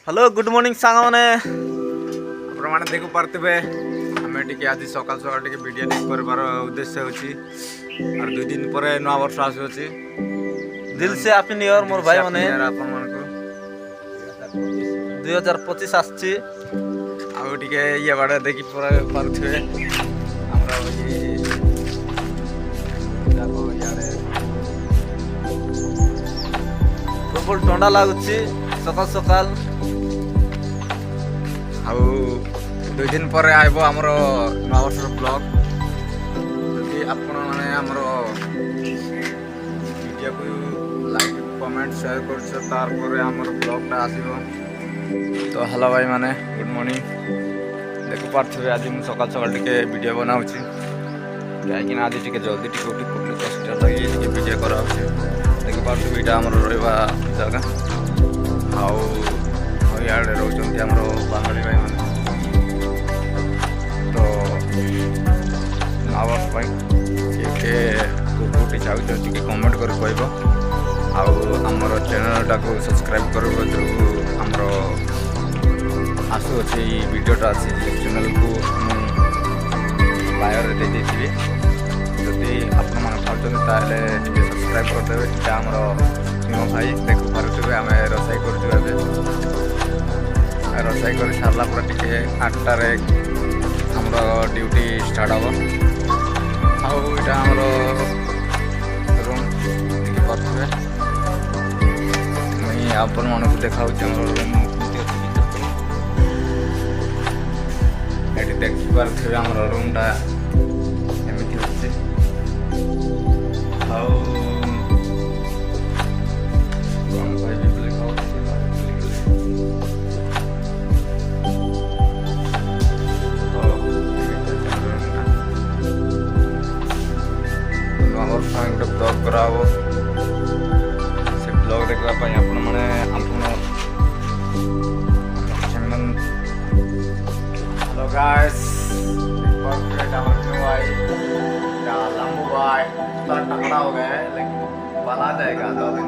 Hello good morning सांग मैंने आपने देख पारे आम टे आज सकाल सकाल टे वीडियो कर उद्देश्य होची और 2 दिन पर नया वर्ष आसुची दिल से हैप्पी न्यू ईयर मोर भाई माने 2025 आछी आउ टिके ये बाडे देखि पारुथे हमरा जाको यारे प्रबल ठंडा लागुची सकाल सकाल आउ 2 दिन पर आइबो हमरो नया वर्ष ब्लॉग जदि आपण माने हमरो वीडियो को लाइक कमेंट शेयर करछ तार पर हमरो ब्लॉग टा आसीबो। तो हेलो भाई माने गुड मॉर्निंग देख पारथबे आज हम सकाल सकाल टिके वीडियो बनाउची काहेकि आज टिके जल्दी टिके उठी पड़ले कष्ट लगी टिके वीडियो कराउची देख पारथबे एटा हमरो रहबा जगह आउ यार रोचंती हमरो बांगली भाई माने तो आवाज भाई के कोटी चाहू टिके कमेंट कर कहबो आउ हमरो चैनल टा को सब्सक्राइब करबो जो हमरो आसु अछि वीडियोटा अछि चैनल को बायो रे दे देथिबे जदि आपण मन खाउछन ताले टिके सब्सक्राइब कर देबे ता हमरो निमो भाई देख पारुथबे हमें रसाई करथबे रसाई कर सारला पर टिके 8टा रे हमरो ड्यूटी स्टार्ट हबो आउ इटा हमरो रूम देखि पारुथबे मई आपण मन को देखाउ छ हमरो रूम एटी देखि पारुथबे हमरो रूम टा एमिति होचे आउ कोन भाई भी लिखाउ गोटे ब्लॉग कराबो से ब्लॉग देखा आपण माने hello guys perfect our new आई या लंबू भाई तो टकरा हो गए लेकिन बना जाएगा 2 दिन